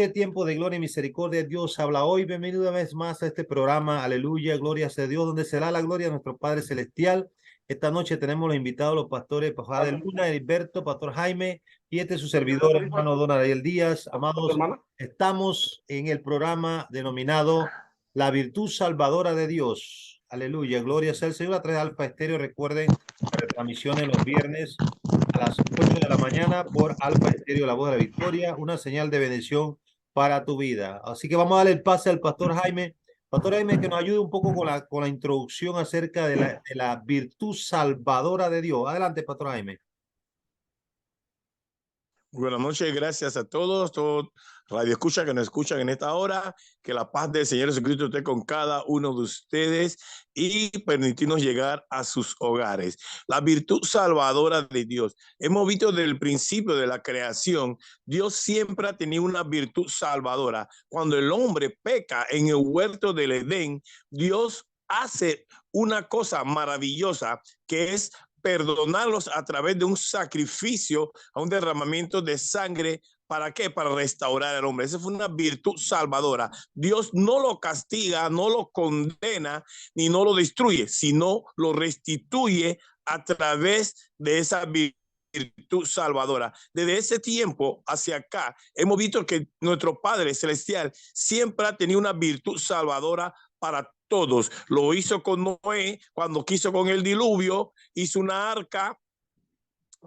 noche, tiempo de gloria y misericordia. Dios habla hoy. Bienvenido una vez más a este programa. Aleluya, gloria sea Dios, donde será la gloria de nuestro Padre Celestial. Esta noche tenemos los invitados, los pastores, Pastor de Luna, Heriberto, Pastor Jaime, y este es su servidor, hermano Don Ariel Díaz. Amados, estamos en el programa denominado La Virtud Salvadora de Dios. Aleluya, gloria sea el Señor. A través de Alfa Estéreo, recuerden, la retransmisión en los viernes a las 8 de la mañana por Alfa Estéreo, la voz de la victoria, una señal de bendición para tu vida. Así que vamos a darle el pase al Pastor Jaime. Pastor Jaime, que nos ayude un poco con la introducción acerca de la virtud salvadora de Dios. Adelante, Pastor Jaime. Buenas noches, gracias a todos radio escucha que nos escuchan en esta hora, que la paz del Señor Jesucristo esté con cada uno de ustedes y permitirnos llegar a sus hogares. La virtud salvadora de Dios. Hemos visto desde el principio de la creación, Dios siempre ha tenido una virtud salvadora. Cuando el hombre peca en el huerto del Edén, Dios hace una cosa maravillosa que es perdonarlos a través de un sacrificio, a un derramamiento de sangre. ¿Para qué? Para restaurar al hombre. Esa fue una virtud salvadora. Dios no lo castiga, no lo condena, ni no lo destruye, sino lo restituye a través de esa virtud salvadora. Desde ese tiempo hacia acá, hemos visto que nuestro Padre Celestial siempre ha tenido una virtud salvadora para todos. Lo hizo con Noé cuando quiso con el diluvio, hizo una arca,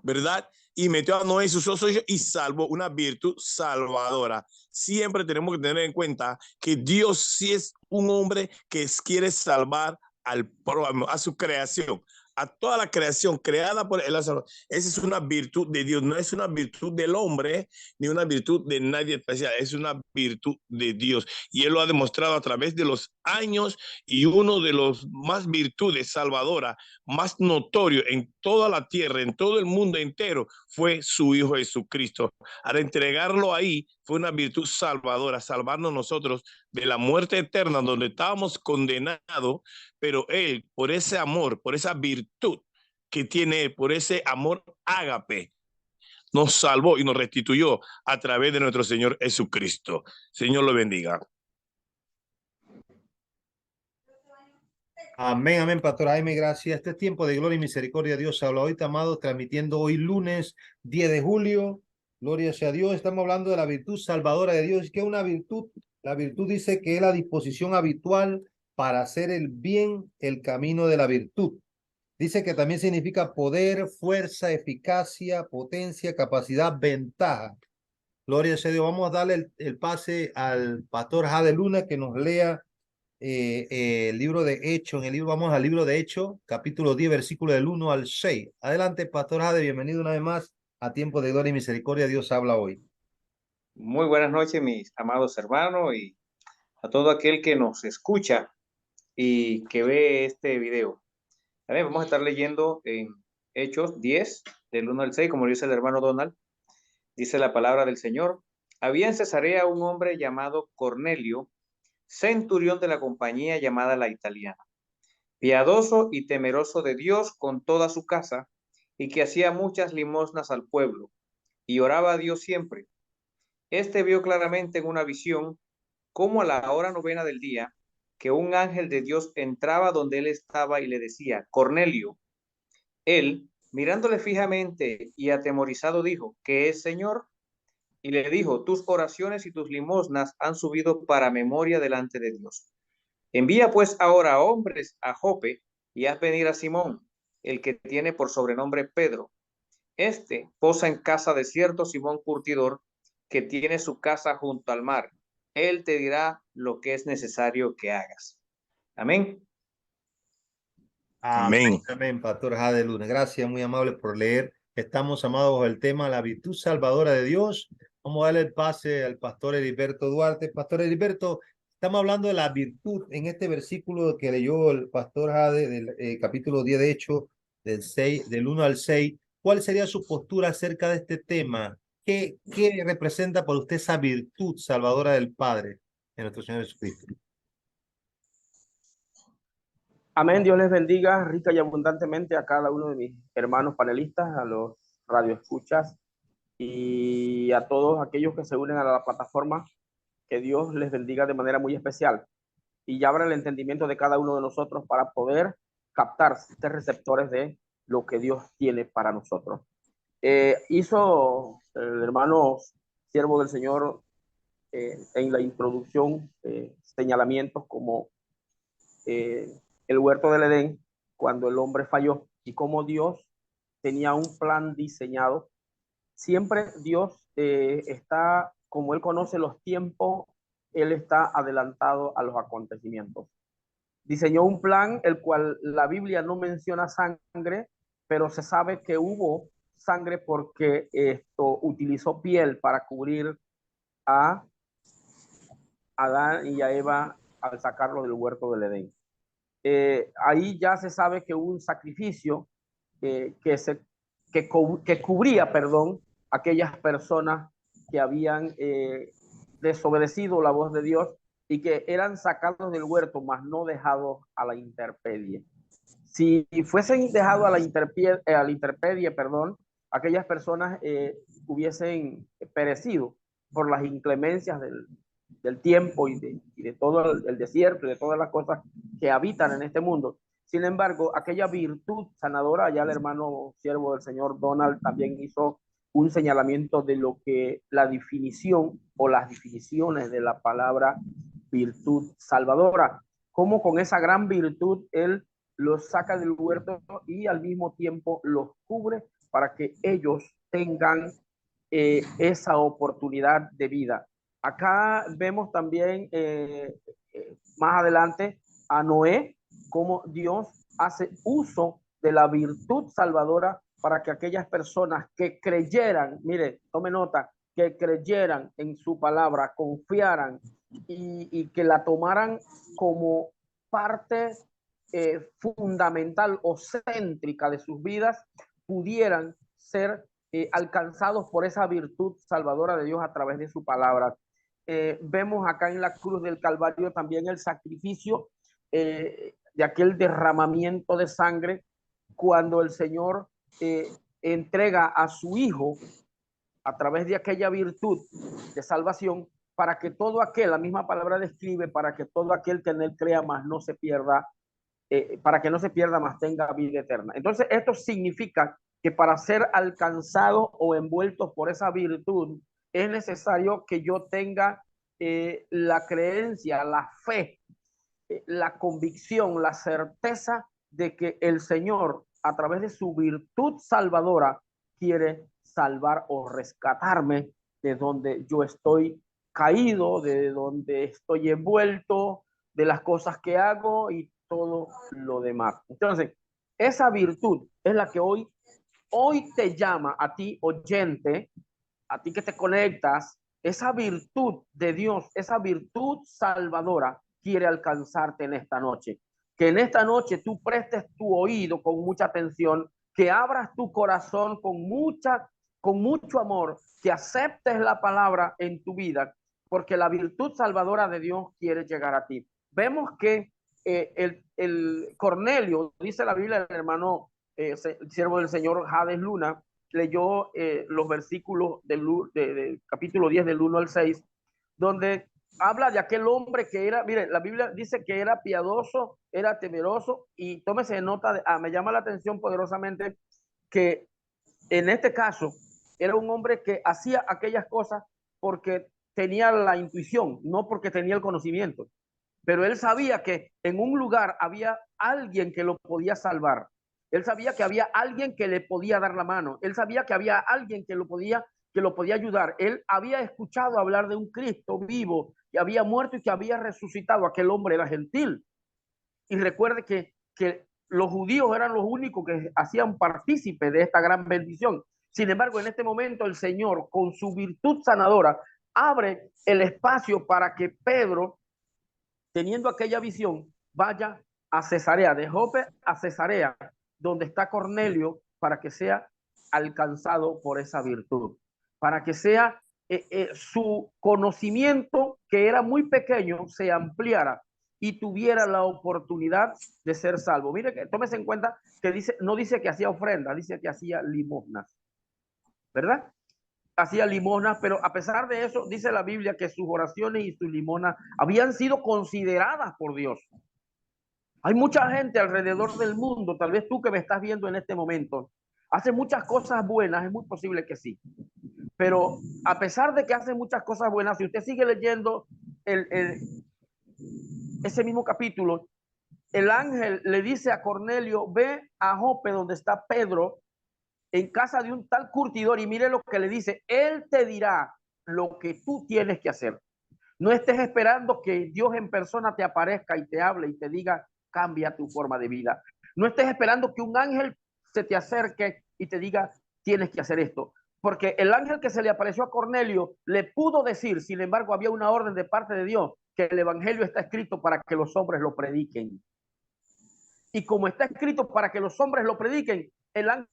¿verdad? Y metió a Noé y sus socios y salvó, una virtud salvadora. Siempre tenemos que tener en cuenta que Dios sí es un hombre que quiere salvar a su creación, a toda la creación creada por él. Esa es una virtud de Dios, no es una virtud del hombre ni una virtud de nadie especial, es una virtud de Dios. Y él lo ha demostrado a través de los años, y uno de los más virtudes salvadoras, más notorio en toda la tierra, en todo el mundo entero, fue su Hijo Jesucristo. Al entregarlo ahí, fue una virtud salvadora, salvarnos nosotros de la muerte eterna donde estábamos condenados, pero él, por ese amor, por esa virtud que tiene, por ese amor ágape, nos salvó y nos restituyó a través de nuestro Señor Jesucristo. Señor lo bendiga. Amén, amén, Pastor Jaime, gracias. Este es tiempo de gloria y misericordia. Dios habla hoy, amados, transmitiendo hoy lunes 10 de julio. Gloria sea a Dios. Estamos hablando de la virtud salvadora de Dios. ¿Qué es una virtud? La virtud dice que es la disposición habitual para hacer el bien, el camino de la virtud. Dice que también significa poder, fuerza, eficacia, potencia, capacidad, ventaja. Gloria sea a Dios. Vamos a darle el pase al Pastor Jade Luna que nos lea el libro de Hechos. Vamos al libro de Hechos, capítulo 10, versículo del 1 al 6. Adelante, Pastor Jade, bienvenido una vez más a Tiempo de Gloria y Misericordia. Dios habla hoy. Muy buenas noches, mis amados hermanos, y a todo aquel que nos escucha y que ve este video. También vamos a estar leyendo en Hechos 10, del 1 al 6, como dice el hermano Donald. Dice la palabra del Señor: había en Cesarea un hombre llamado Cornelio, centurión de la compañía llamada la Italiana, piadoso y temeroso de Dios con toda su casa, y que hacía muchas limosnas al pueblo, y oraba a Dios siempre. Este vio claramente en una visión cómo a la hora novena del día, que un ángel de Dios entraba donde él estaba y le decía: Cornelio. Él, mirándole fijamente y atemorizado, dijo: ¿qué es, Señor? Y le dijo: tus oraciones y tus limosnas han subido para memoria delante de Dios. Envía pues ahora hombres a Jope y haz venir a Simón, el que tiene por sobrenombre Pedro. Este posa en casa de cierto Simón curtidor, que tiene su casa junto al mar. Él te dirá lo que es necesario que hagas. Amén. Amén, amén, Pastor Jade Luna. Gracias, muy amable por leer. Estamos, amados, bajo el tema la virtud salvadora de Dios. Vamos a darle el pase al Pastor Heriberto Duarte. Pastor Heriberto, estamos hablando de la virtud en este versículo que leyó el Pastor Jade del capítulo 10 de Hechos, del 1 al 6. ¿Cuál sería su postura acerca de este tema? ¿Qué representa para usted esa virtud salvadora del Padre en nuestro Señor Jesucristo? Amén, Dios les bendiga rica y abundantemente a cada uno de mis hermanos panelistas, a los radioescuchas y a todos aquellos que se unen a la plataforma Que Dios les bendiga de manera muy especial y ya abra el entendimiento de cada uno de nosotros para poder captar, ser receptores de lo que Dios tiene para nosotros. Hizo el hermano siervo del Señor en la introducción señalamientos como el huerto del Edén, cuando el hombre falló y cómo Dios tenía un plan diseñado. Siempre Dios está, como Él conoce los tiempos, Él está adelantado a los acontecimientos. Diseñó un plan el cual la Biblia no menciona sangre, pero se sabe que hubo sangre porque esto utilizó piel para cubrir a Adán y a Eva al sacarlo del huerto del Edén. Ahí ya se sabe que hubo un sacrificio que cubría, perdón, aquellas personas que habían desobedecido la voz de Dios y que eran sacados del huerto, mas no dejados a la intemperie. Si fuesen dejados a la intemperie, perdón, aquellas personas hubiesen perecido por las inclemencias del tiempo y de todo el desierto y de todas las cosas que habitan en este mundo. Sin embargo, aquella virtud sanadora, ya el hermano siervo del Señor Donald también hizo un señalamiento de lo que la definición o las definiciones de la palabra virtud salvadora, cómo con esa gran virtud él los saca del huerto y al mismo tiempo los cubre para que ellos tengan esa oportunidad de vida. Acá vemos también más adelante a Noé, cómo Dios hace uso de la virtud salvadora para que aquellas personas que creyeran, mire, tome nota, que creyeran en su palabra, confiaran y que la tomaran como parte fundamental o céntrica de sus vidas, pudieran ser alcanzados por esa virtud salvadora de Dios a través de su palabra. Vemos acá en la cruz del Calvario también el sacrificio de aquel derramamiento de sangre cuando el Señor entrega a su Hijo a través de aquella virtud de salvación para que todo aquel, la misma palabra describe, para que todo aquel que en él crea más no se pierda, para que no se pierda más tenga vida eterna. Entonces esto significa que para ser alcanzado o envueltos por esa virtud es necesario que yo tenga la creencia, la fe, la convicción, la certeza de que el Señor, a través de su virtud salvadora, quiere salvar o rescatarme de donde yo estoy caído, de donde estoy envuelto, de las cosas que hago y todo lo demás. Entonces, esa virtud es la que hoy te llama a ti, oyente, a ti que te conectas, esa virtud de Dios, esa virtud salvadora quiere alcanzarte en esta noche. Que en esta noche tú prestes tu oído con mucha atención, que abras tu corazón con mucho amor, que aceptes la palabra en tu vida, porque la virtud salvadora de Dios quiere llegar a ti. Vemos que el Cornelio, dice la Biblia, el hermano siervo del Señor Hades Luna, leyó los versículos del capítulo 10 del 1 al 6, donde habla de aquel hombre que era, mire, la Biblia dice que era piadoso, era temeroso, y tómese nota, me llama la atención poderosamente que en este caso era un hombre que hacía aquellas cosas porque tenía la intuición, no porque tenía el conocimiento, pero él sabía que en un lugar había alguien que lo podía salvar. Él sabía que había alguien que le podía dar la mano. Él sabía que había alguien que lo podía ayudar. Él había escuchado hablar de un Cristo vivo que había muerto y que había resucitado. Aquel hombre era gentil. Y recuerde que los judíos eran los únicos que hacían partícipe de esta gran bendición. Sin embargo, en este momento el Señor, con su virtud sanadora, abre el espacio para que Pedro, teniendo aquella visión, vaya a Cesarea, de Jope a Cesarea, donde está Cornelio, para que sea alcanzado por esa virtud, para que sea su conocimiento, que era muy pequeño, se ampliara y tuviera la oportunidad de ser salvo. Mire, que tómese en cuenta que no dice que hacía ofrenda, dice que hacía limosnas, ¿verdad? hacía limosnas, pero a pesar de eso, dice la Biblia que sus oraciones y sus limosnas habían sido consideradas por Dios. Hay mucha gente alrededor del mundo, tal vez tú que me estás viendo en este momento, hace muchas cosas buenas, es muy posible que sí, pero a pesar de que hace muchas cosas buenas, si usted sigue leyendo ese mismo capítulo, el ángel le dice a Cornelio, ve a Jope donde está Pedro, en casa de un tal curtidor, y mire lo que le dice, él te dirá lo que tú tienes que hacer. No estés esperando que Dios en persona te aparezca y te hable y te diga, cambia tu forma de vida. No estés esperando que un ángel se te acerque y te diga, tienes que hacer esto. Porque el ángel que se le apareció a Cornelio le pudo decir, sin embargo, había una orden de parte de Dios, que el evangelio está escrito para que los hombres lo prediquen. Y como está escrito para que los hombres lo prediquen, el ángel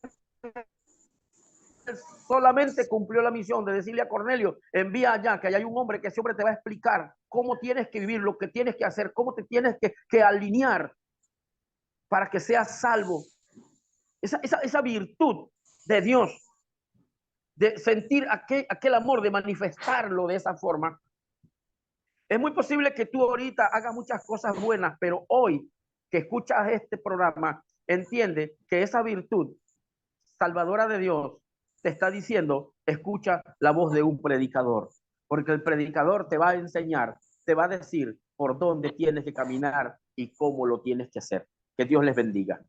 solamente cumplió la misión de decirle a Cornelio, envía allá, que allá hay un hombre, que ese hombre te va a explicar cómo tienes que vivir, lo que tienes que hacer, cómo te tienes que alinear para que seas salvo. Esa virtud de Dios, de sentir aquel amor, de manifestarlo de esa forma. Es muy posible que tú ahorita hagas muchas cosas buenas, pero hoy que escuchas este programa, entiende que esa virtud salvadora de Dios te está diciendo, escucha la voz de un predicador, porque el predicador te va a enseñar, te va a decir por dónde tienes que caminar y cómo lo tienes que hacer. Que Dios les bendiga.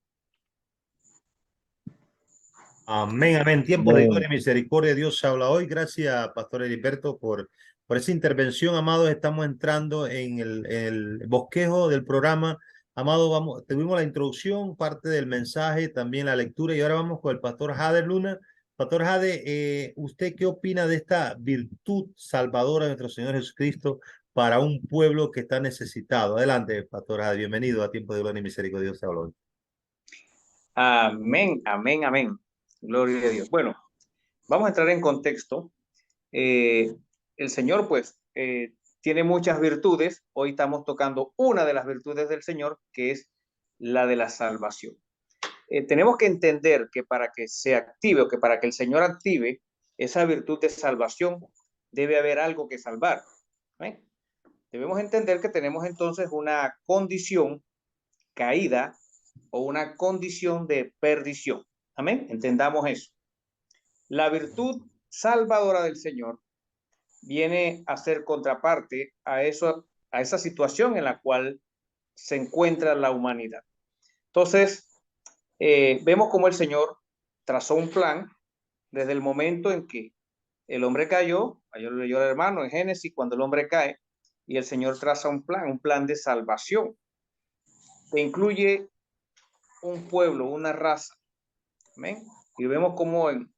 Amén, amén. Tiempo de gloria y misericordia. Dios habla hoy. Gracias, Pastor Heriberto, por esa intervención, amados. Estamos entrando en el bosquejo del programa. Amado, tuvimos la introducción, parte del mensaje, también la lectura, y ahora vamos con el Pastor Jade Luna. Pastor Jade, ¿usted qué opina de esta virtud salvadora de nuestro Señor Jesucristo para un pueblo que está necesitado? Adelante, Pastor Jade. Bienvenido a Tiempo de Gloria y Misericordia. Dios habla hoy. Amén, amén, amén. Gloria a Dios. Bueno, vamos a entrar en contexto. El Señor, pues, tiene muchas virtudes. Hoy estamos tocando una de las virtudes del Señor, que es la de la salvación. Tenemos que entender que para que se active o que para que el Señor active esa virtud de salvación, debe haber algo que salvar. ¿Eh? Debemos entender que tenemos entonces una condición caída o una condición de perdición. Amén. Entendamos eso. La virtud salvadora del Señor viene a ser contraparte a esa situación en la cual se encuentra la humanidad. Entonces, vemos cómo el Señor trazó un plan desde el momento en que el hombre cayó. Ayer lo leyó el hermano en Génesis, cuando el hombre cae, y el Señor traza un plan de salvación que incluye un pueblo, una raza. ¿Amén? Y vemos cómo en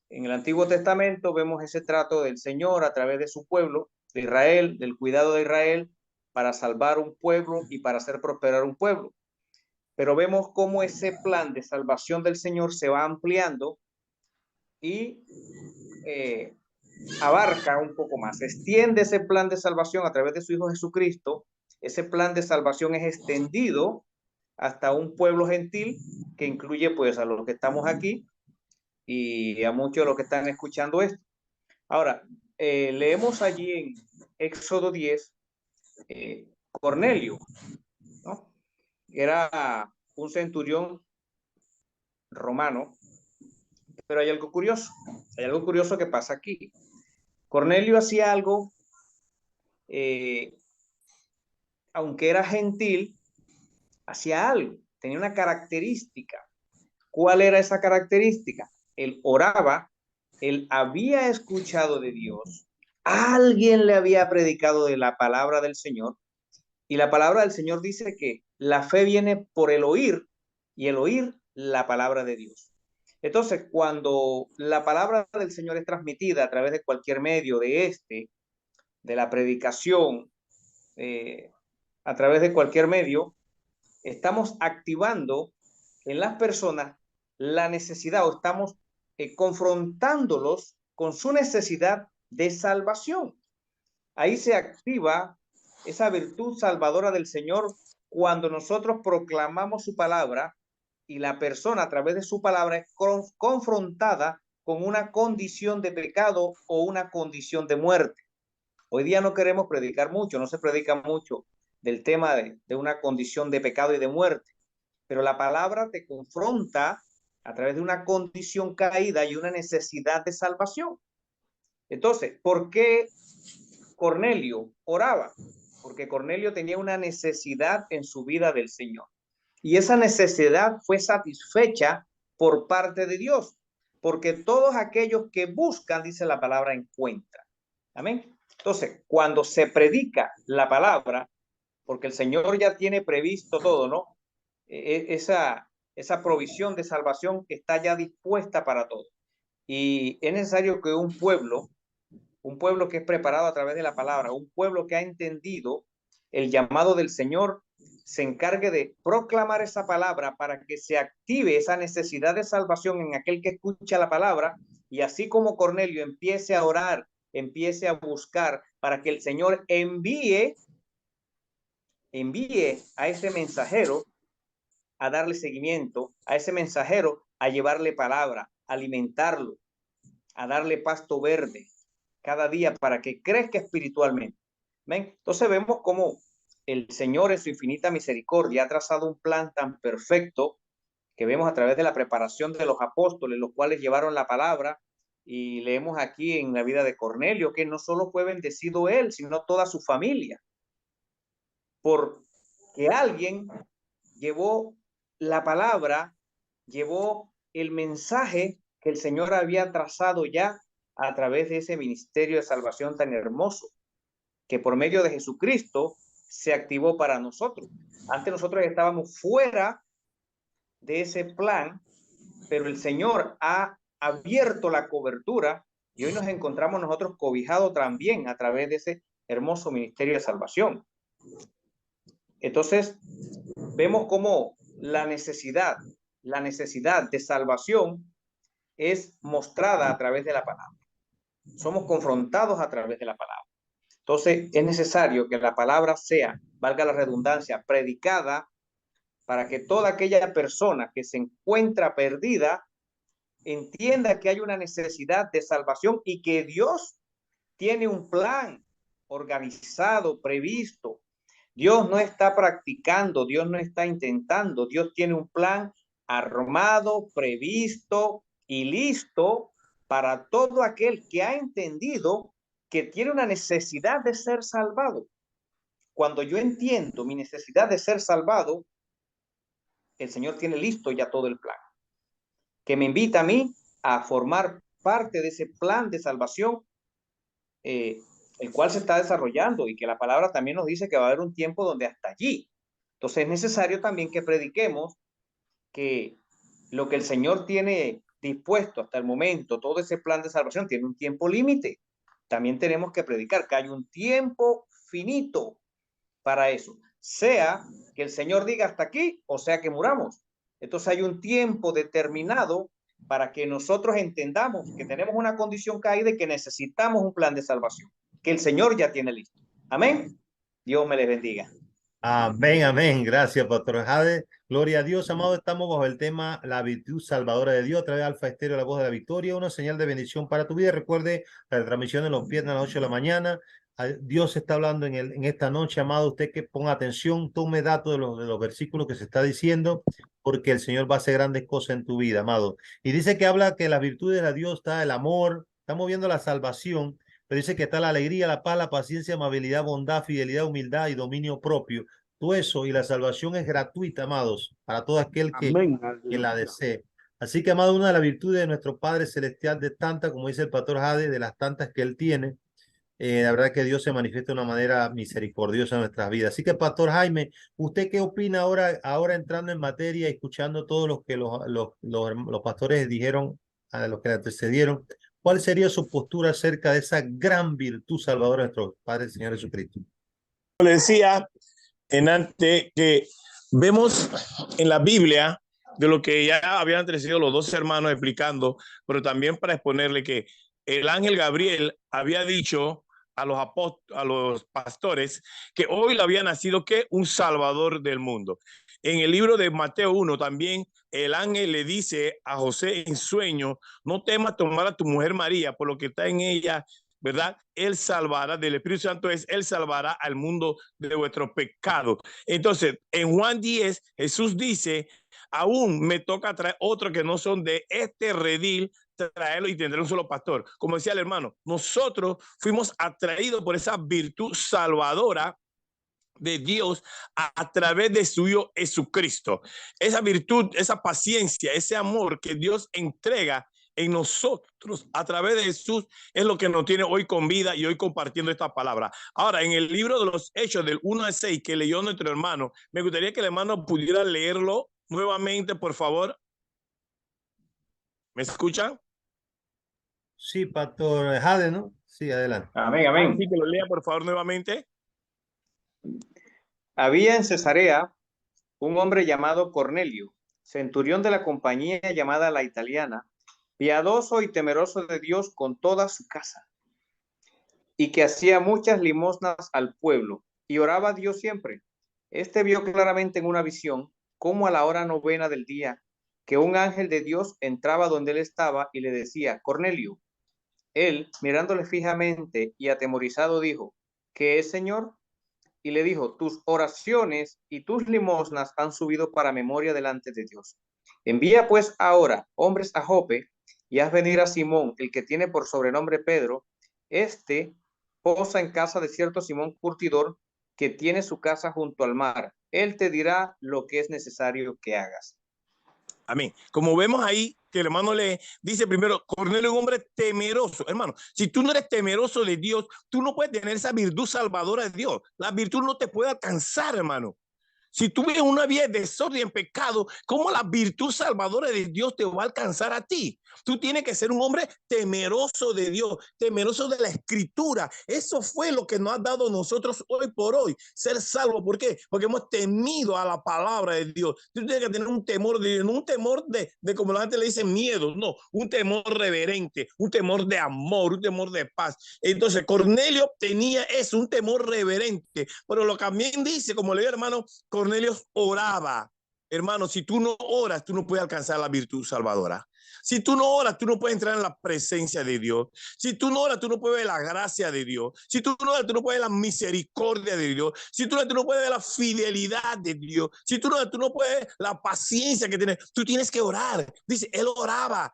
el Antiguo Testamento vemos ese trato del Señor a través de su pueblo, de Israel, del cuidado de Israel, para salvar un pueblo y para hacer prosperar un pueblo. Pero vemos cómo ese plan de salvación del Señor se va ampliando y abarca un poco más, extiende ese plan de salvación a través de su Hijo Jesucristo. Ese plan de salvación es extendido hasta un pueblo gentil que incluye pues a los que estamos aquí y a muchos de los que están escuchando esto. Ahora, leemos allí en Éxodo 10, Cornelio, ¿no? Era un centurión romano, pero hay algo curioso que pasa aquí. Cornelio hacía algo, aunque era gentil, hacía algo, tenía una característica. ¿Cuál era esa característica? Él oraba, él había escuchado de Dios, alguien le había predicado de la palabra del Señor, y la palabra del Señor dice que la fe viene por el oír, y el oír la palabra de Dios. Entonces, cuando la palabra del Señor es transmitida a través de cualquier medio de la predicación, a través de cualquier medio, estamos activando en las personas la necesidad, o estamos confrontándolos con su necesidad de salvación. Ahí se activa esa virtud salvadora del Señor cuando nosotros proclamamos su palabra y la persona a través de su palabra es confrontada con una condición de pecado o una condición de muerte. Hoy día no queremos predicar mucho, no se predica mucho del tema de una condición de pecado y de muerte, pero la palabra te confronta a través de una condición caída y una necesidad de salvación. Entonces, ¿por qué Cornelio oraba? Porque Cornelio tenía una necesidad en su vida del Señor. Y esa necesidad fue satisfecha por parte de Dios, porque todos aquellos que buscan, dice la palabra, encuentran. Amén. Entonces, cuando se predica la palabra, porque el Señor ya tiene previsto todo, ¿no? Esa provisión de salvación está ya dispuesta para todos. Y es necesario que un pueblo que es preparado a través de la palabra, un pueblo que ha entendido el llamado del Señor, se encargue de proclamar esa palabra para que se active esa necesidad de salvación en aquel que escucha la palabra, y así como Cornelio empiece a orar, empiece a buscar para que el Señor envíe a ese mensajero a darle seguimiento, a ese mensajero a llevarle palabra, a alimentarlo, a darle pasto verde cada día para que crezca espiritualmente. ¿Ven? Entonces vemos cómo el Señor en su infinita misericordia ha trazado un plan tan perfecto que vemos a través de la preparación de los apóstoles, los cuales llevaron la palabra, y leemos aquí en la vida de Cornelio que no solo fue bendecido él, sino toda su familia, porque alguien llevó la palabra, llevó el mensaje que el Señor había trazado ya a través de ese ministerio de salvación tan hermoso, que por medio de Jesucristo se activó para nosotros. Antes nosotros estábamos fuera de ese plan, pero el Señor ha abierto la cobertura y hoy nos encontramos nosotros cobijados también a través de ese hermoso ministerio de salvación. Entonces, vemos cómo la necesidad de salvación es mostrada a través de la palabra. Somos confrontados a través de la palabra. Entonces, es necesario que la palabra sea, valga la redundancia, predicada para que toda aquella persona que se encuentra perdida entienda que hay una necesidad de salvación y que Dios tiene un plan organizado, previsto. Dios no está practicando, Dios no está intentando, Dios tiene un plan armado, previsto y listo para todo aquel que ha entendido que tiene una necesidad de ser salvado. Cuando yo entiendo mi necesidad de ser salvado, el Señor tiene listo ya todo el plan, que me invita a mí a formar parte de ese plan de salvación, el cual se está desarrollando, y que la palabra también nos dice que va a haber un tiempo donde hasta allí. Entonces es necesario también que prediquemos que lo que el Señor tiene dispuesto hasta el momento, todo ese plan de salvación tiene un tiempo límite. También tenemos que predicar que hay un tiempo finito para eso, sea que el Señor diga hasta aquí o sea que muramos. Entonces hay un tiempo determinado para que nosotros entendamos que tenemos una condición caída y que necesitamos un plan de salvación, que el Señor ya tiene listo. Amén. Dios me les bendiga. Amén, amén. Gracias, Pastor Jade. Gloria a Dios, amado. Estamos bajo el tema la virtud salvadora de Dios a través de Alfa Estéreo, la voz de la victoria, una señal de bendición para tu vida. Recuerde la transmisión de los viernes a las 8 de la mañana. Dios está hablando en esta noche, amado. Usted que ponga atención, tome datos de los versículos que se está diciendo, porque el Señor va a hacer grandes cosas en tu vida, amado. Y dice que habla que las virtudes de Dios está el amor, estamos viendo la salvación, pero dice que está la alegría, la paz, la paciencia, amabilidad, bondad, fidelidad, humildad y dominio propio. Todo eso, y la salvación es gratuita, amados, para todo aquel que la desee. Así que, amado, una de las virtudes de nuestro Padre Celestial, de tantas, como dice el Pastor Jade, de las tantas que Él tiene, la verdad que Dios se manifiesta de una manera misericordiosa en nuestras vidas. Así que, Pastor Jaime, ¿usted qué opina ahora entrando en materia, escuchando todo lo que los pastores dijeron, a los que le antecedieron? ¿Cuál sería su postura acerca de esa gran virtud salvadora de nuestro Padre, el Señor Jesucristo? Le decía en antes que vemos en la Biblia de lo que ya habían antecedido los dos hermanos explicando, pero también para exponerle que el ángel Gabriel había dicho a los pastores que hoy le había nacido que un salvador del mundo. En el libro de Mateo 1 también el ángel le dice a José en sueño, no temas tomar a tu mujer María, por lo que está en ella, ¿verdad? Él salvará, del Espíritu Santo es, él salvará al mundo de vuestro pecado. Entonces, en Juan 10, Jesús dice, aún me toca traer otros que no son de este redil, traerlo y tendré un solo pastor. Como decía el hermano, nosotros fuimos atraídos por esa virtud salvadora de Dios a través de su Hijo Jesucristo. Esa virtud, esa paciencia, ese amor que Dios entrega en nosotros a través de Jesús es lo que nos tiene hoy con vida y hoy compartiendo esta palabra. Ahora, en el libro de los Hechos del 1 al 6 que leyó nuestro hermano, me gustaría que el hermano pudiera leerlo nuevamente, por favor. ¿Me escuchan? Sí, Pastor Jade, ¿no? Sí, adelante. Amén, amén. Sí, que lo lea, por favor, nuevamente. Había en Cesarea un hombre llamado Cornelio, centurión de la compañía llamada La Italiana, piadoso y temeroso de Dios con toda su casa, y que hacía muchas limosnas al pueblo, y oraba a Dios siempre. Este vio claramente en una visión, como a la hora 9 del día, que un ángel de Dios entraba donde él estaba y le decía, Cornelio. Él, mirándole fijamente y atemorizado, dijo, ¿qué es, Señor? Y le dijo, tus oraciones y tus limosnas han subido para memoria delante de Dios. Envía pues ahora hombres a Jope y haz venir a Simón, el que tiene por sobrenombre Pedro. Este posa en casa de cierto Simón curtidor, que tiene su casa junto al mar. Él te dirá lo que es necesario que hagas. Amén. Como vemos ahí que el hermano le dice primero, Cornelio es un hombre temeroso. Hermano, si tú no eres temeroso de Dios, tú no puedes tener esa virtud salvadora de Dios. La virtud no te puede alcanzar, hermano. Si tú vives una vida de desorden en pecado, ¿cómo la virtud salvadora de Dios te va a alcanzar a ti? Tú tienes que ser un hombre temeroso de Dios, temeroso de la Escritura. Eso fue lo que nos ha dado nosotros hoy por hoy, ser salvos. ¿Por qué? Porque hemos temido a la palabra de Dios. Tú tienes que tener un temor de Dios, no un temor de como la gente le dice miedo, no, un temor reverente, un temor de amor, un temor de paz. Entonces Cornelio tenía eso, un temor reverente, pero lo que también dice, como le digo, hermano, Cornelio oraba. Hermano, si tú no oras, tú no puedes alcanzar la virtud salvadora. Si tú no oras, tú no puedes entrar en la presencia de Dios. Si tú no oras, tú no puedes ver la gracia de Dios. Si tú no oras, tú no puedes ver la misericordia de Dios. Si tú no oras, tú no puedes ver la fidelidad de Dios. Si tú no oras, tú no puedes ver la paciencia que tiene. Tú tienes que orar. Dice, él oraba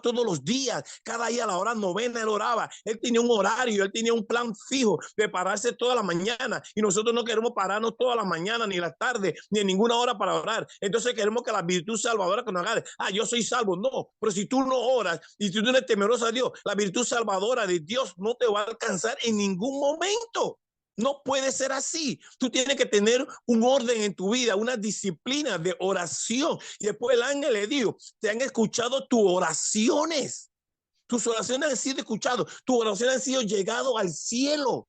todos los días. Cada día a la hora 9 él oraba. Él tenía un horario, él tenía un plan fijo de pararse toda la mañana. Y nosotros no queremos pararnos toda la mañana, ni la tarde, ni en ninguna hora para orar. Entonces queremos que la virtud salvadora que nos haga, yo soy salvo. No, pero si tú no oras y si tú no eres temeroso a Dios, la virtud salvadora de Dios no te va a alcanzar en ningún momento. No puede ser así. Tú tienes que tener un orden en tu vida, una disciplina de oración. Y después el ángel le dijo, te han escuchado tus oraciones. Tus oraciones han sido escuchadas. Tus oraciones han sido llegado al cielo.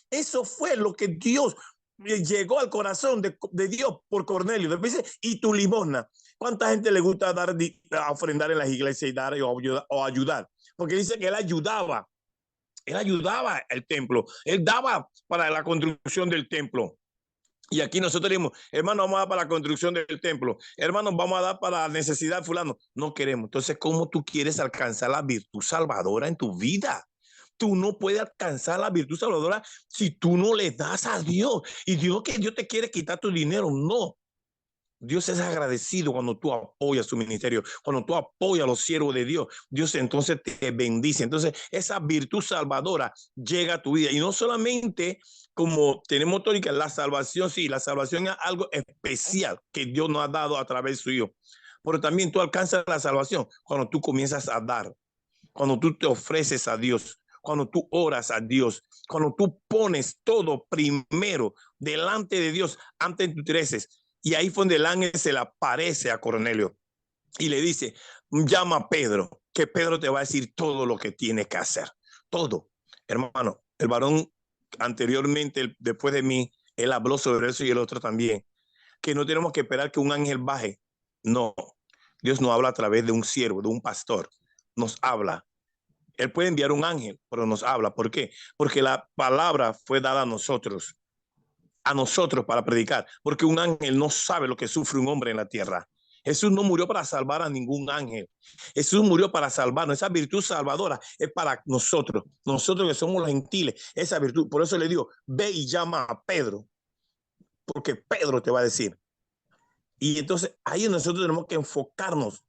Eso fue lo que Dios llegó al corazón de Dios por Cornelio. Después dice, y tu limosna. ¿Cuánta gente le gusta dar a ofrendar en las iglesias y dar o ayudar? Porque dice que él ayudaba al templo, él daba para la construcción del templo. Y aquí nosotros decimos, hermano, vamos a dar para la construcción del templo, hermano, vamos a dar para la necesidad fulano. No queremos. Entonces, ¿cómo tú quieres alcanzar la virtud salvadora en tu vida? Tú no puedes alcanzar la virtud salvadora si tú no le das a Dios. Y Dios que Dios te quiere quitar tu dinero, no. Dios es agradecido cuando tú apoyas su ministerio, cuando tú apoyas a los siervos de Dios. Dios entonces te bendice. Entonces esa virtud salvadora llega a tu vida. Y no solamente como tenemos tónica, la salvación, sí, la salvación es algo especial que Dios nos ha dado a través de su Hijo. Pero también tú alcanzas la salvación cuando tú comienzas a dar, cuando tú te ofreces a Dios, cuando tú oras a Dios, cuando tú pones todo primero delante de Dios, antes de tus intereses. Y ahí fue donde el ángel se le aparece a Cornelio y le dice, llama a Pedro, que Pedro te va a decir todo lo que tiene que hacer. Todo. Hermano, el varón anteriormente, después de mí, él habló sobre eso y el otro también, que no tenemos que esperar que un ángel baje. No, Dios nos habla a través de un siervo, de un pastor. Nos habla. Él puede enviar un ángel, pero nos habla. ¿Por qué? Porque la palabra fue dada a nosotros. a nosotros para predicar, porque un ángel no sabe lo que sufre un hombre en la tierra. Jesús no murió para salvar a ningún ángel. Jesús murió para salvarnos. Esa virtud salvadora es para nosotros que somos los gentiles. Esa virtud, por eso le digo, ve y llama a Pedro, porque Pedro te va a decir. Y entonces ahí nosotros tenemos que enfocarnos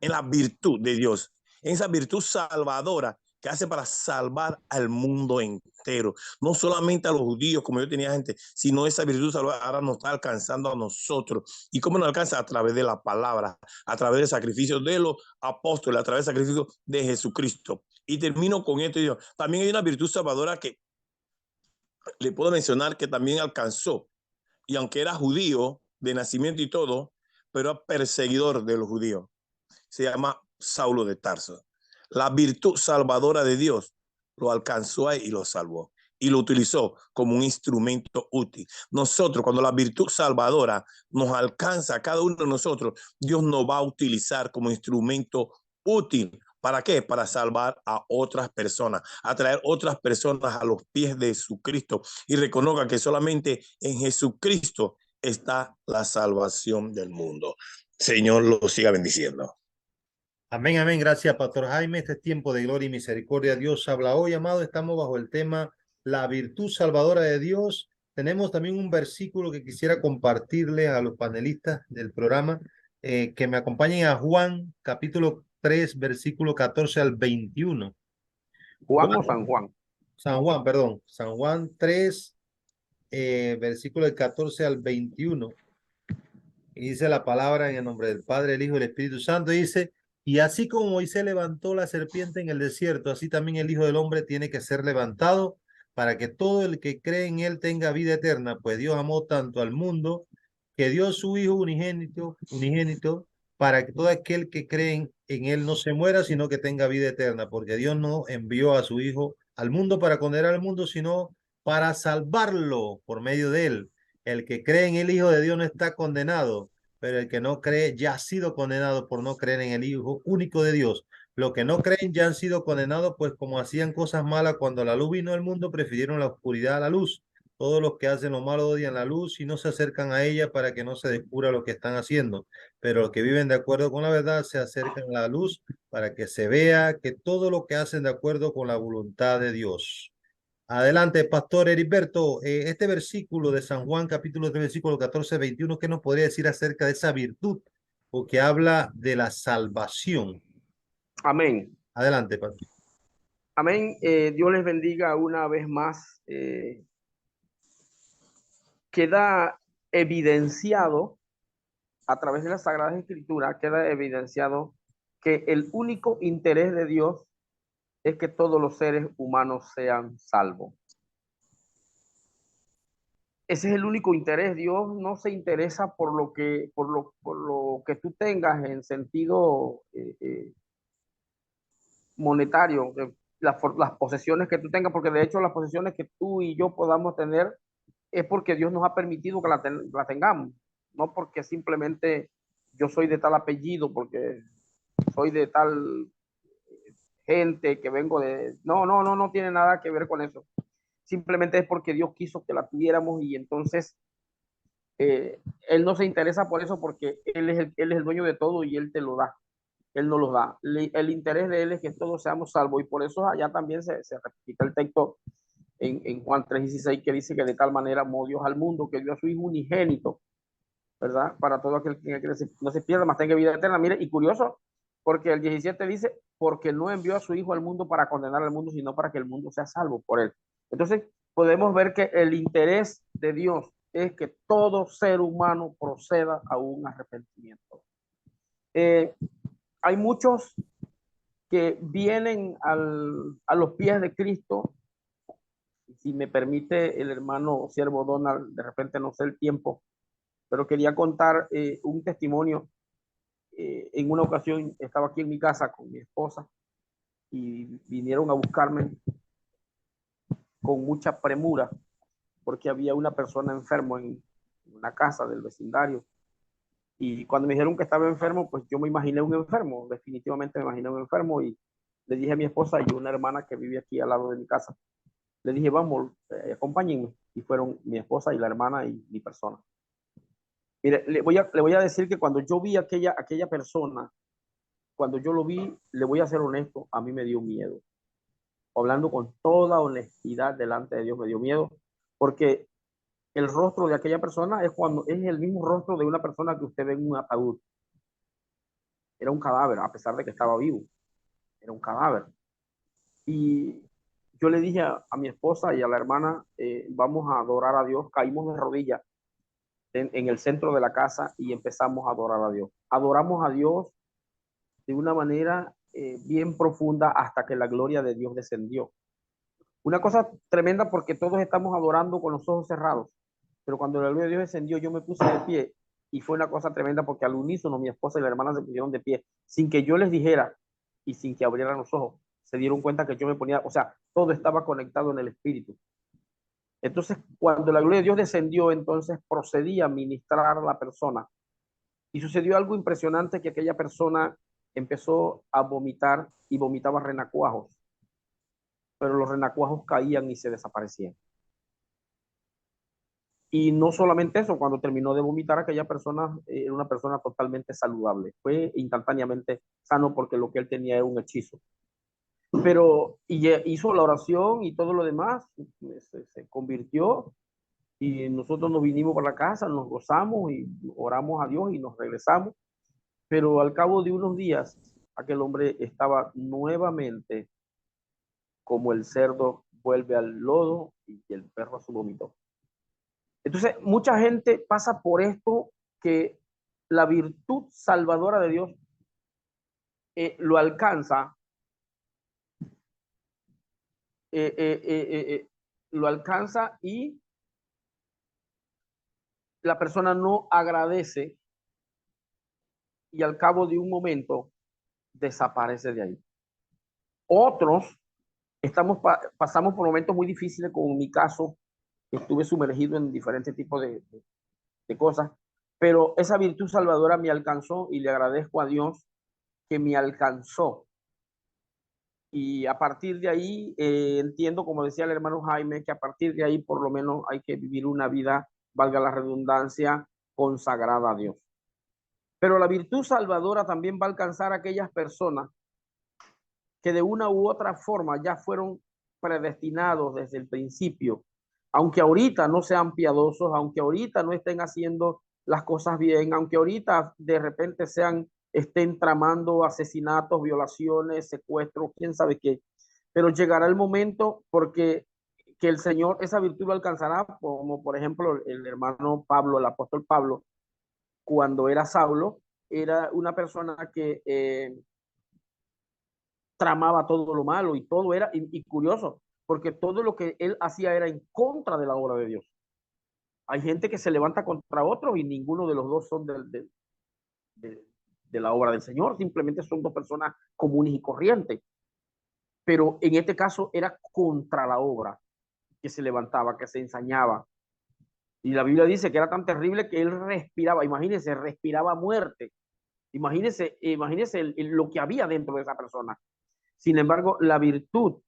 en la virtud de Dios, en esa virtud salvadora que hace para salvar al mundo entero, no solamente a los judíos, como yo tenía gente, sino esa virtud salvadora ahora nos está alcanzando a nosotros. ¿Y cómo nos alcanza? A través de la palabra, a través del sacrificio de los apóstoles, a través del sacrificio de Jesucristo. Y termino con esto. También hay una virtud salvadora que le puedo mencionar que también alcanzó, y aunque era judío de nacimiento y todo, pero era perseguidor de los judíos. Se llama Saulo de Tarso. La virtud salvadora de Dios lo alcanzó ahí y lo salvó. Y lo utilizó como un instrumento útil. Nosotros, cuando la virtud salvadora nos alcanza a cada uno de nosotros, Dios nos va a utilizar como instrumento útil. ¿Para qué? Para salvar a otras personas, a traer otras personas a los pies de Jesucristo. Y reconozca que solamente en Jesucristo está la salvación del mundo. Señor lo siga bendiciendo. Amén, amén. Gracias, Pastor Jaime. Este es tiempo de gloria y misericordia. Dios habla hoy, amado. Estamos bajo el tema la virtud salvadora de Dios. Tenemos también un versículo que quisiera compartirle a los panelistas del programa, que me acompañen a Juan, capítulo 3, versículo 14 al 21. ¿Juan o San Juan? San Juan, perdón. San Juan 3, versículo del 14 al 21. Y dice la palabra en el nombre del Padre, el Hijo y el Espíritu Santo. Dice: y así como Moisés levantó la serpiente en el desierto, así también el Hijo del Hombre tiene que ser levantado, para que todo el que cree en él tenga vida eterna. Pues Dios amó tanto al mundo que dio su Hijo unigénito, para que todo aquel que cree en él no se muera, sino que tenga vida eterna. Porque Dios no envió a su Hijo al mundo para condenar al mundo, sino para salvarlo por medio de él. El que cree en el Hijo de Dios no está condenado, pero el que no cree ya ha sido condenado por no creer en el Hijo único de Dios. Los que no creen ya han sido condenados, pues como hacían cosas malas cuando la luz vino al mundo, prefirieron la oscuridad a la luz. Todos los que hacen lo malo odian la luz y no se acercan a ella para que no se descubra lo que están haciendo. Pero los que viven de acuerdo con la verdad se acercan a la luz para que se vea que todo lo que hacen de acuerdo con la voluntad de Dios. Adelante, Pastor Heriberto. Este versículo de San Juan, capítulo 3, versículo 14-21, ¿qué nos podría decir acerca de esa virtud? Porque habla de la salvación. Amén. Adelante, Pastor. Amén. Dios les bendiga una vez más. Queda evidenciado a través de la Sagrada Escritura, queda evidenciado que el único interés de Dios es que todos los seres humanos sean salvos. Ese es el único interés. Dios no se interesa por lo que tú tengas en sentido monetario, las posesiones que tú tengas, porque de hecho las posesiones que tú y yo podamos tener es porque Dios nos ha permitido que la tengamos, no porque simplemente yo soy de tal apellido, porque soy de tal gente que vengo de... No tiene nada que ver con eso. Simplemente es porque Dios quiso que la tuviéramos y entonces Él no se interesa por eso porque Él es el dueño de todo y Él te lo da. Él no los da. El interés de Él es que todos seamos salvos y por eso allá también se repite el texto en Juan 3:16 que dice que de tal manera amó Dios al mundo que dio a su Hijo unigénito, ¿verdad? Para todo aquel que no se pierda, más tenga vida eterna. Mire, y curioso, porque el 17 dice, porque no envió a su Hijo al mundo para condenar al mundo, sino para que el mundo sea salvo por él. Entonces, podemos ver que el interés de Dios es que todo ser humano proceda a un arrepentimiento. Hay muchos que vienen a los pies de Cristo. Si me permite el hermano siervo Donald, de repente no sé el tiempo, pero quería contar un testimonio. En una ocasión estaba aquí en mi casa con mi esposa y vinieron a buscarme con mucha premura porque había una persona enfermo en una casa del vecindario. Y cuando me dijeron que estaba enfermo, pues yo me imaginé un enfermo, definitivamente me imaginé un enfermo y le dije a mi esposa y una hermana que vive aquí al lado de mi casa, le dije, vamos, acompáñenme. y fueron mi esposa y la hermana y mi persona. Mire, le voy a decir que cuando yo vi aquella persona, cuando yo lo vi, le voy a ser honesto, a mí me dio miedo. Hablando con toda honestidad delante de Dios, me dio miedo, porque el rostro de aquella persona es el mismo rostro de una persona que usted ve en un ataúd. Era un cadáver, a pesar de que estaba vivo. Era un cadáver. Y yo le dije a mi esposa y a la hermana, vamos a adorar a Dios. Caímos de rodillas en el centro de la casa y empezamos a adorar a Dios. Adoramos a Dios de una manera bien profunda hasta que la gloria de Dios descendió. Una cosa tremenda porque todos estamos adorando con los ojos cerrados, pero cuando la gloria de Dios descendió yo me puse de pie y fue una cosa tremenda porque al unísono mi esposa y la hermana se pusieron de pie sin que yo les dijera y sin que abrieran los ojos. Se dieron cuenta que yo me ponía, o sea, todo estaba conectado en el espíritu. Entonces, cuando la gloria de Dios descendió, entonces procedí a ministrar a la persona. Y sucedió algo impresionante, que aquella persona empezó a vomitar y vomitaba renacuajos. Pero los renacuajos caían y se desaparecían. Y no solamente eso, cuando terminó de vomitar, aquella persona era una persona totalmente saludable. Fue instantáneamente sano porque lo que él tenía era un hechizo. Pero hizo la oración y todo lo demás, se convirtió y nosotros nos vinimos para la casa, nos gozamos y oramos a Dios y nos regresamos. Pero al cabo de unos días, aquel hombre estaba nuevamente como el cerdo vuelve al lodo y el perro a su vómito. Entonces, mucha gente pasa por esto, que la virtud salvadora de Dios lo alcanza, lo alcanza y la persona no agradece y al cabo de un momento desaparece de ahí. Otros pasamos por momentos muy difíciles, como en mi caso, estuve sumergido en diferentes tipos de cosas, pero esa virtud salvadora me alcanzó y le agradezco a Dios que me alcanzó. Y a partir de ahí entiendo, como decía el hermano Jaime, que a partir de ahí por lo menos hay que vivir una vida, valga la redundancia, consagrada a Dios. Pero la virtud salvadora también va a alcanzar a aquellas personas que de una u otra forma ya fueron predestinados desde el principio, aunque ahorita no sean piadosos, aunque ahorita no estén haciendo las cosas bien, aunque ahorita de repente estén tramando asesinatos, violaciones, secuestros, quién sabe qué, pero llegará el momento porque que el Señor esa virtud lo alcanzará, como por ejemplo el hermano Pablo, el apóstol Pablo, cuando era Saulo, era una persona que tramaba todo lo malo y todo era, y curioso, porque todo lo que él hacía era en contra de la obra de Dios. Hay gente que se levanta contra otros y ninguno de los dos son de la obra del Señor, simplemente son dos personas comunes y corrientes. Pero en este caso era contra la obra que se levantaba, que se ensañaba. Y la Biblia dice que era tan terrible que él respiraba, imagínense, respiraba muerte. Imagínense lo que había dentro de esa persona. Sin embargo, la virtud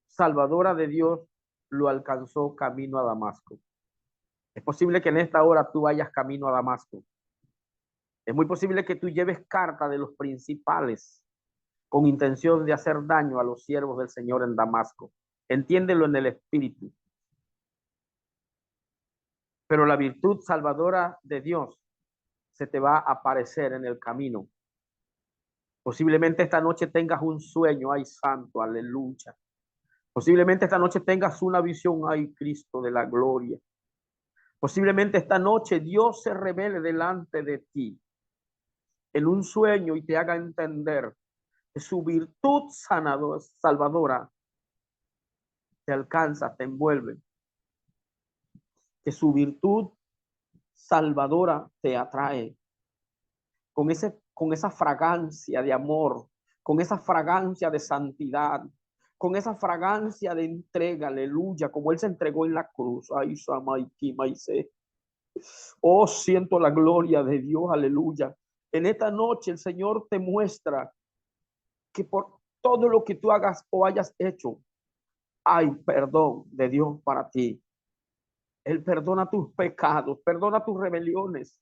salvadora de Dios lo alcanzó camino a Damasco. Es posible que en esta hora tú vayas camino a Damasco. Es muy posible que tú lleves carta de los principales con intención de hacer daño a los siervos del Señor en Damasco. Entiéndelo en el espíritu. Pero la virtud salvadora de Dios se te va a aparecer en el camino. Posiblemente esta noche tengas un sueño, ay santo, aleluya. Posiblemente esta noche tengas una visión, ay Cristo de la gloria. Posiblemente esta noche Dios se revele delante de ti en un sueño y te haga entender que su virtud salvadora te alcanza, te envuelve. Que su virtud salvadora te atrae con esa fragancia de amor, con esa fragancia de santidad, con esa fragancia de entrega, aleluya, como Él se entregó en la cruz. Ay, oh, siento la gloria de Dios, aleluya. En esta noche el Señor te muestra que por todo lo que tú hagas o hayas hecho, hay perdón de Dios para ti. Él perdona tus pecados, perdona tus rebeliones.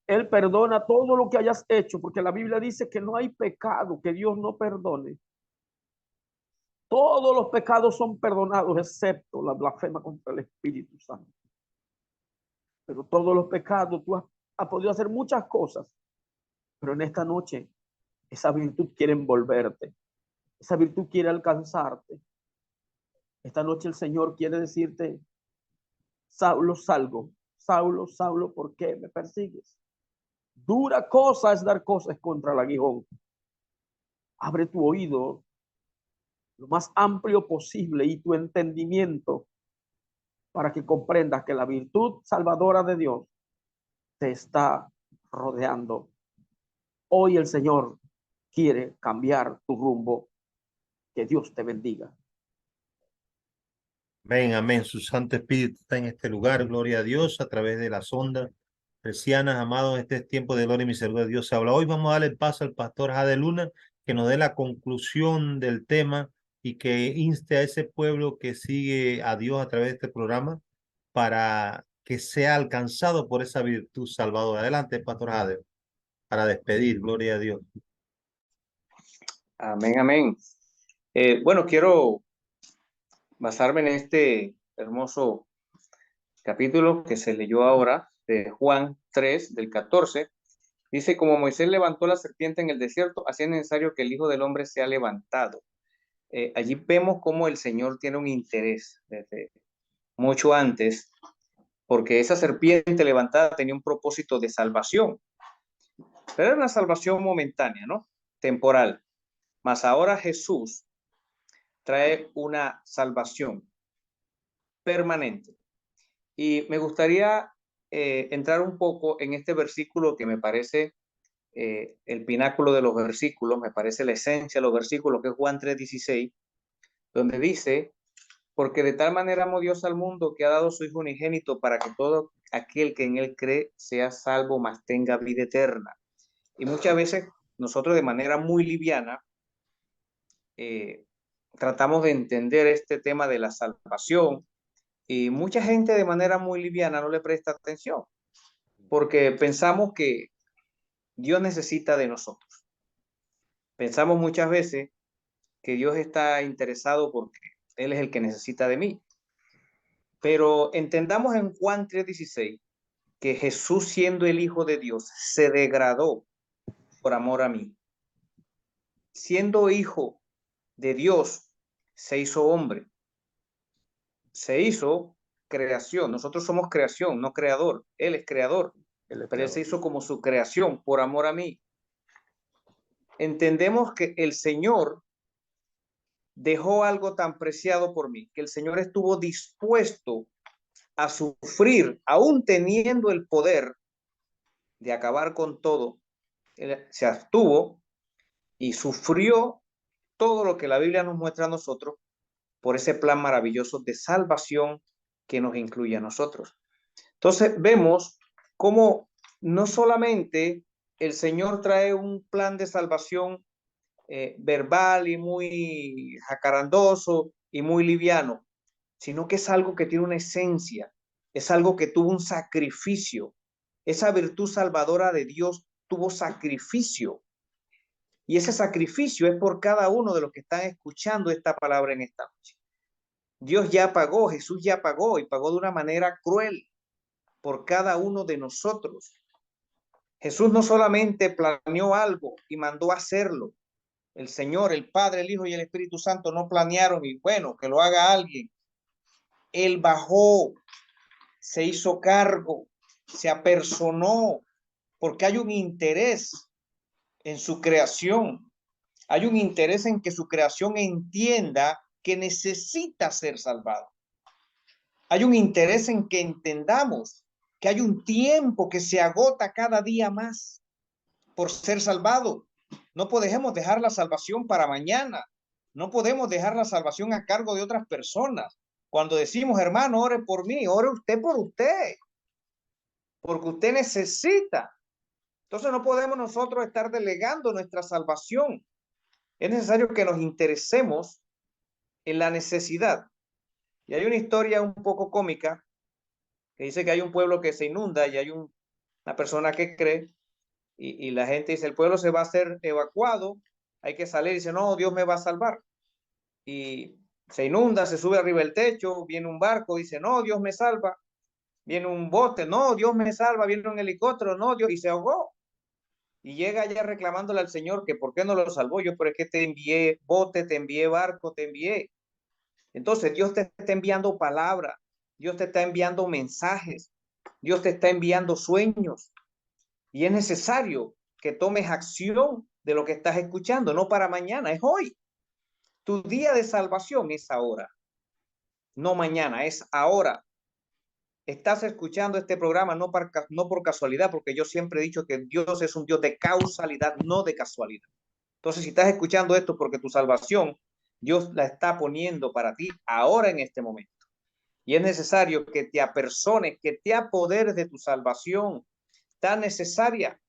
Él perdona todo lo que hayas hecho, porque la Biblia dice que no hay pecado que Dios no perdone. Todos los pecados son perdonados, excepto la blasfema contra el Espíritu Santo. Pero todos los pecados, tú has podido hacer muchas cosas, pero en esta noche esa virtud quiere envolverte, esa virtud quiere alcanzarte. Esta noche el Señor quiere decirte: Saulo, Saulo, Saulo, Saulo, ¿por qué me persigues? Dura cosa es dar cosas contra el aguijón. Abre tu oído lo más amplio posible y tu entendimiento para que comprendas que la virtud salvadora de Dios te está rodeando. Hoy el Señor quiere cambiar tu rumbo. Que Dios te bendiga. Amén, amén. Su Santo Espíritu está en este lugar. Gloria a Dios a través de las ondas hercianas, amados. Este es tiempo de gloria y misericordia de Dios se habla. Hoy vamos a darle el paso al pastor Jade Luna, que nos dé la conclusión del tema y que inste a ese pueblo que sigue a Dios a través de este programa para que sea alcanzado por esa virtud salvadora. Adelante, pastor Jade, para despedir. Gloria a Dios. Amén, amén. Bueno, quiero basarme en este hermoso capítulo que se leyó ahora de Juan 3, del 14. Dice: como Moisés levantó la serpiente en el desierto, así es necesario que el Hijo del Hombre sea levantado. Allí vemos cómo el Señor tiene un interés desde mucho antes, porque esa serpiente levantada tenía un propósito de salvación, pero era una salvación momentánea, ¿no? Temporal. Mas ahora Jesús trae una salvación permanente. Y me gustaría entrar un poco en este versículo que me parece el pináculo de los versículos, me parece la esencia de los versículos, que es Juan 3:16, donde dice: porque de tal manera amó Dios al mundo que ha dado su Hijo unigénito para que todo aquel que en él cree sea salvo, mas tenga vida eterna. Y muchas veces nosotros de manera muy liviana tratamos de entender este tema de la salvación, y mucha gente de manera muy liviana no le presta atención porque pensamos que Dios necesita de nosotros. Pensamos muchas veces que Dios está interesado porque Él es el que necesita de mí. Pero entendamos en Juan 3:16 que Jesús, siendo el Hijo de Dios, se degradó por amor a mí. Siendo Hijo de Dios, se hizo hombre. Se hizo creación. Nosotros somos creación, no creador. Él es creador. Pero Él se hizo como su creación por amor a mí. Entendemos que el Señor dejó algo tan preciado por mí, que el Señor estuvo dispuesto a sufrir, aún teniendo el poder de acabar con todo. Él se abstuvo y sufrió todo lo que la Biblia nos muestra a nosotros por ese plan maravilloso de salvación que nos incluye a nosotros. Entonces vemos cómo no solamente el Señor trae un plan de salvación verbal y muy jacarandoso y muy liviano, sino que es algo que tiene una esencia, es algo que tuvo un sacrificio. Esa virtud salvadora de Dios tuvo sacrificio. Y ese sacrificio es por cada uno de los que están escuchando esta palabra en esta noche. Dios ya pagó, Jesús ya pagó, y pagó de una manera cruel por cada uno de nosotros. Jesús no solamente planeó algo y mandó a hacerlo. El Señor, el Padre, el Hijo y el Espíritu Santo no planearon y bueno, que lo haga alguien. Él bajó, se hizo cargo, se apersonó, porque hay un interés en su creación. Hay un interés en que su creación entienda que necesita ser salvado. Hay un interés en que entendamos que hay un tiempo que se agota cada día más por ser salvado. No podemos dejar la salvación para mañana. No podemos dejar la salvación a cargo de otras personas. Cuando decimos, hermano, ore por mí, ore usted por usted, porque usted necesita. Entonces no podemos nosotros estar delegando nuestra salvación. Es necesario que nos interesemos en la necesidad. Y hay una historia un poco cómica que dice que hay un pueblo que se inunda y hay una persona que cree y la gente dice, el pueblo se va a ser evacuado, hay que salir y dice, no, Dios me va a salvar. Y se inunda, se sube arriba del techo, viene un barco, dice, no, Dios me salva. Viene un bote, no, Dios me salva, viene un helicóptero, no, Dios, y se ahogó. Y llega allá reclamándole al Señor que por qué no lo salvó. Yo, pero es que te envié bote, te envié barco, te envié. Entonces Dios te está enviando palabra, Dios te está enviando mensajes, Dios te está enviando sueños. Y es necesario que tomes acción de lo que estás escuchando, no para mañana, es hoy. Tu día de salvación es ahora, no mañana, es ahora. Estás escuchando este programa no por casualidad, porque yo siempre he dicho que Dios es un Dios de causalidad, no de casualidad. Entonces, si estás escuchando esto porque tu salvación, Dios la está poniendo para ti ahora en este momento. Y es necesario que te apersones, que te apoderes de tu salvación tan necesaria.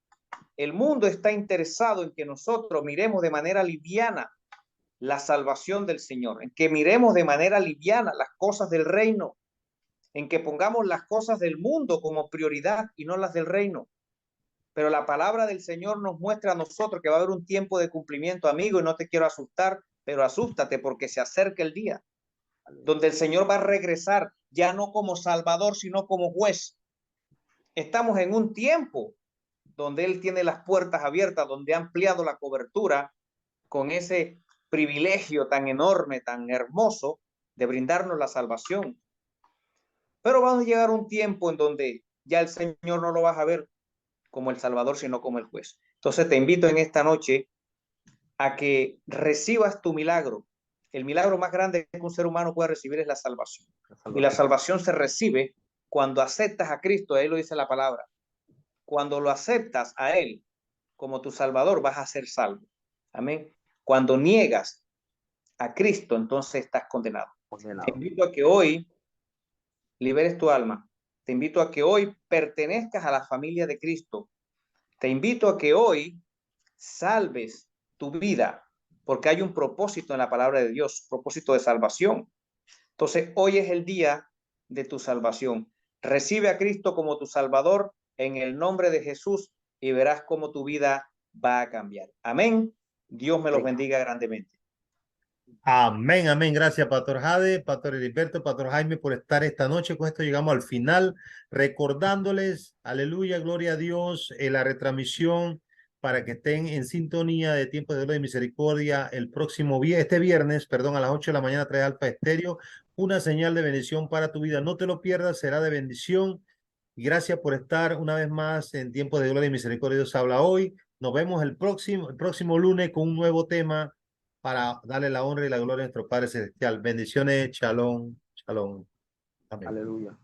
El mundo está interesado en que nosotros miremos de manera liviana la salvación del Señor, en que miremos de manera liviana las cosas del reino, en que pongamos las cosas del mundo como prioridad y no las del reino. Pero la palabra del Señor nos muestra a nosotros que va a haber un tiempo de cumplimiento, amigo, y no te quiero asustar, pero asústate porque se acerca el día donde el Señor va a regresar, ya no como Salvador, sino como juez. Estamos en un tiempo donde Él tiene las puertas abiertas, donde ha ampliado la cobertura con ese privilegio tan enorme, tan hermoso de brindarnos la salvación. Pero va a llegar un tiempo en donde ya el Señor no lo vas a ver como el Salvador, sino como el juez. Entonces te invito en esta noche a que recibas tu milagro. El milagro más grande que un ser humano puede recibir es la salvación. Y la salvación se recibe cuando aceptas a Cristo, ahí lo dice la palabra. Cuando lo aceptas a Él como tu Salvador, vas a ser salvo. Amén. Cuando niegas a Cristo, entonces estás condenado. Te invito a que hoy liberes tu alma. Te invito a que hoy pertenezcas a la familia de Cristo. Te invito a que hoy salves tu vida, porque hay un propósito en la palabra de Dios, propósito de salvación. Entonces, hoy es el día de tu salvación. Recibe a Cristo como tu Salvador en el nombre de Jesús y verás cómo tu vida va a cambiar. Amén. Dios me los bendiga grandemente. Amén, amén. Gracias, Pastor Jade, Pastor Heriberto, Pastor Jaime, por estar esta noche. Con esto llegamos al final, recordándoles, aleluya, gloria a Dios, la retransmisión para que estén en sintonía de Tiempo de Gloria y Misericordia el próximo este viernes, perdón, a las 8 de la mañana trae Alfa Estéreo, una señal de bendición para tu vida. No te lo pierdas, será de bendición. Y gracias por estar una vez más en Tiempo de Gloria y Misericordia. Dios habla hoy. Nos vemos el próximo lunes con un nuevo tema para darle la honra y la gloria a nuestro Padre Celestial. Bendiciones, shalom, shalom. Amén. Aleluya.